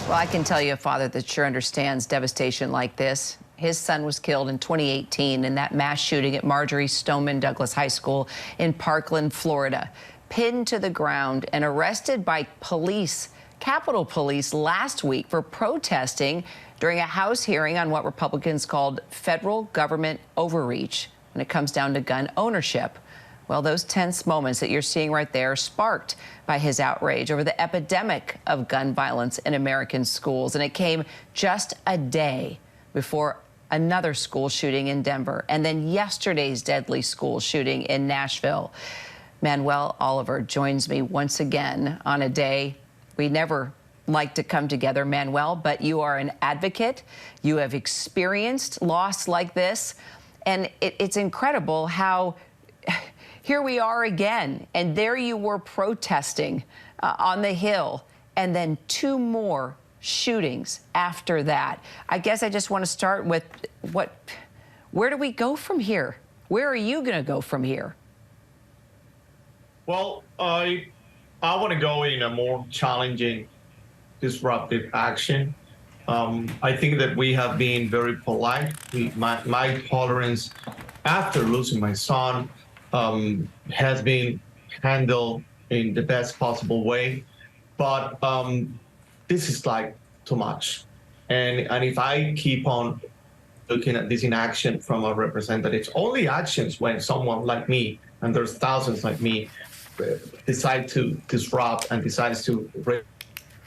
Well, I can tell you a father that sure understands devastation like this. His son was killed in 2018 in that mass shooting at Marjorie Stoneman Douglas High School in Parkland, Florida. Pinned to the ground and arrested by police, Capitol Police, last week for protesting during a House hearing on what Republicans called federal government overreach when it comes down to gun ownership. Well, those tense moments that you're seeing right there are sparked by his outrage over the epidemic of gun violence in American schools. And it came just a day before another school shooting in Denver and then yesterday's deadly school shooting in Nashville. Manuel Oliver joins me once again on a day we never like to come together, Manuel, but you are an advocate. You have experienced loss like this, and it's incredible how here we are again, and there you were protesting on the Hill, and then two more shootings after that. I guess I just want to start with where do we go from here? Where are you going to go from here? Well, I want to go in a more challenging, disruptive action. I think that we have been very polite. My tolerance after losing my son has been handled in the best possible way, but this is like too much. And if I keep on looking at this in action from our representatives, only actions when someone like me, and there's thousands like me, decide to disrupt and decides to raise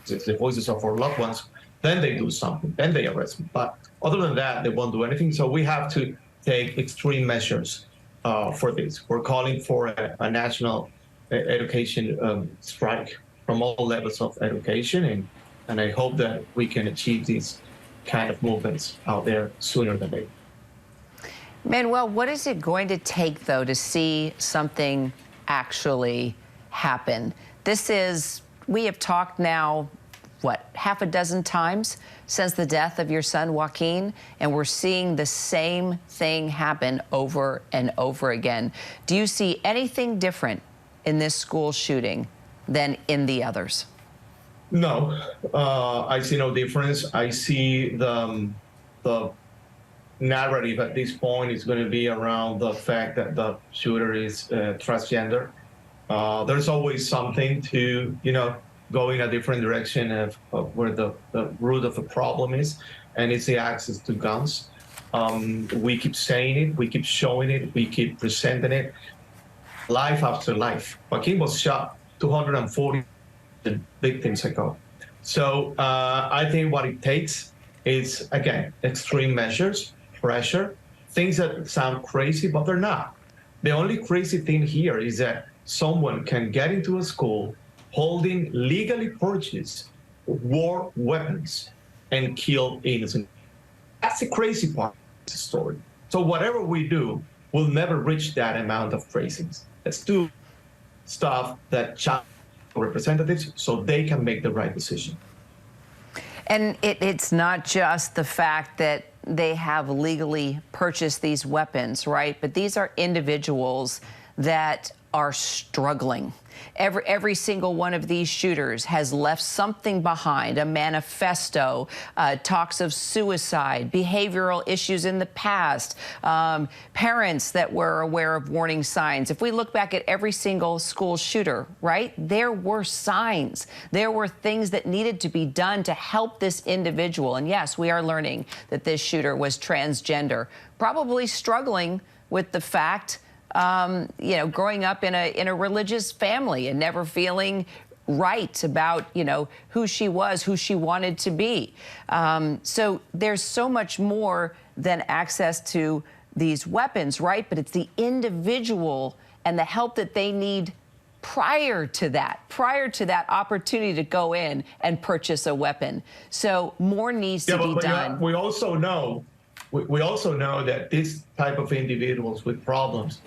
the voices of our loved ones, then they do something, then they arrest them. But other than that, they won't do anything. So we have to take extreme measures for this. We're calling for a national education strike from all levels of education, and I hope that we can achieve these kind of movements out there sooner than later. Manuel, what is it going to take, though, to see something actually happen? We have talked now, what, half a dozen times since the death of your son, Joaquin, and we're seeing the same thing happen over and over again. Do you see anything different in this school shooting than in the others? No, I see no difference. I see the narrative at this point is going to be around the fact that the shooter is transgender. There's always something to, go in a different direction of where the root of the problem is, and it's the access to guns. We keep saying it, we keep showing it, we keep presenting it, life after life. Joaquin was shot 240 victims ago. So I think what it takes is, again, extreme measures, pressure, things that sound crazy, but they're not. The only crazy thing here is that someone can get into a school holding legally purchased war weapons and kill innocent. That's the crazy part of the story. So whatever we do, we'll never reach that amount of craziness. Let's do stuff that challenge representatives so they can make the right decision. And it's not just the fact that they have legally purchased these weapons, right? But these are individuals that are struggling. Every single one of these shooters has left something behind, a manifesto, talks of suicide, behavioral issues in the past, parents that were aware of warning signs. If we look back at every single school shooter, right, there were signs. There were things that needed to be done to help this individual. And yes, we are learning that this shooter was transgender, probably struggling with the fact growing up in a religious family and never feeling right about, who she was, who she wanted to be. So there's so much more than access to these weapons, right? But it's the individual and the help that they need prior to that opportunity to go in and purchase a weapon. So more needs to be done. We also know that this type of individuals with problems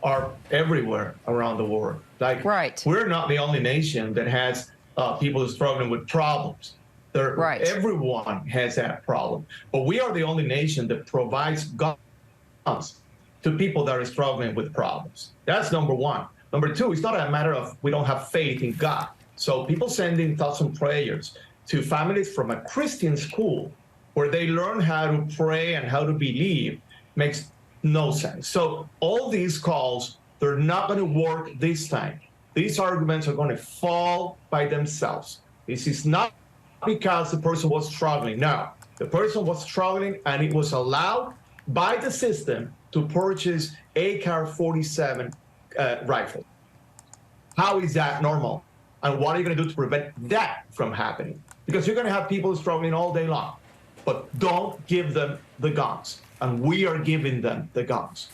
are everywhere around the world. Right. We're not the only nation that has people struggling with problems. Right. Everyone has that problem. But we are the only nation that provides guns to people that are struggling with problems. That's number one. Number two, it's not a matter of we don't have faith in God. So people sending thoughts and prayers to families from a Christian school where they learn how to pray and how to believe makes no sense. So all these calls, they're not going to work this time. These arguments are going to fall by themselves. This is not because the person was struggling. No, the person was struggling and it was allowed by the system to purchase AR-47 rifle. How is that normal? And what are you going to do to prevent that from happening? Because you're going to have people struggling all day long, but don't give them the guns. And we are giving them the guns.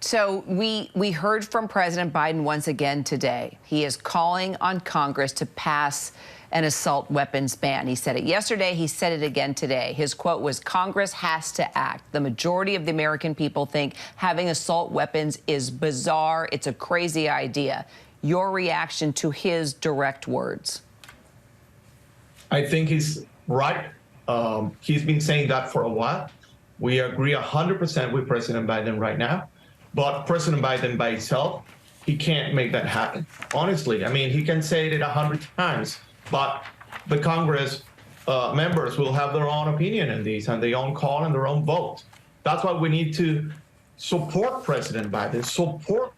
So we heard from President Biden once again today. He is calling on Congress to pass an assault weapons ban. He said it yesterday. He said it again today. His quote was, "Congress has to act. The majority of the American people think having assault weapons is bizarre. It's a crazy idea." Your reaction to his direct words? I think he's right. He's been saying that for a while. We agree 100% with President Biden right now. But President Biden by himself, he can't make that happen. Honestly, I mean, he can say it 100 times, but the Congress members will have their own opinion on these and their own call and their own vote. That's why we need to support President Biden, support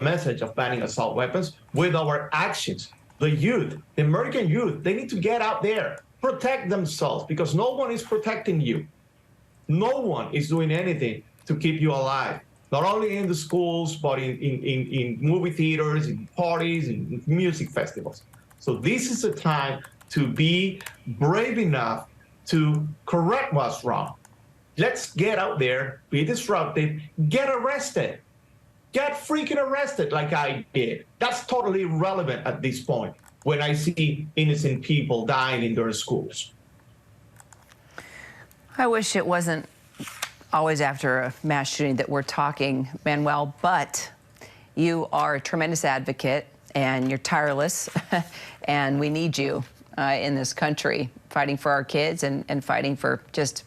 the message of banning assault weapons with our actions. The youth, the American youth, they need to get out there, protect themselves, because no one is protecting you. No one is doing anything to keep you alive. Not only in the schools, but in movie theaters, in parties, in music festivals. So this is a time to be brave enough to correct what's wrong. Let's get out there, be disruptive, get arrested. Get freaking arrested like I did. That's totally irrelevant at this point when I see innocent people dying in their schools. I wish it wasn't always after a mass shooting that we're talking, Manuel, but you are a tremendous advocate and you're tireless and we need you in this country fighting for our kids and fighting for just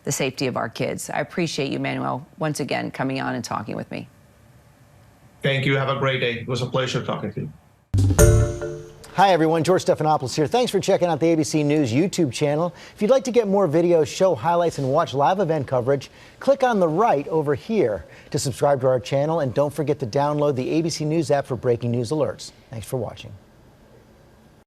the safety of our kids. I appreciate you, Manuel, once again coming on and talking with me. Thank you. Have a great day. It was a pleasure talking to you. Hi, everyone. George Stephanopoulos here. Thanks for checking out the ABC News YouTube channel. If you'd like to get more videos, show highlights, and watch live event coverage, click on the right over here to subscribe to our channel. And don't forget to download the ABC News app for breaking news alerts. Thanks for watching.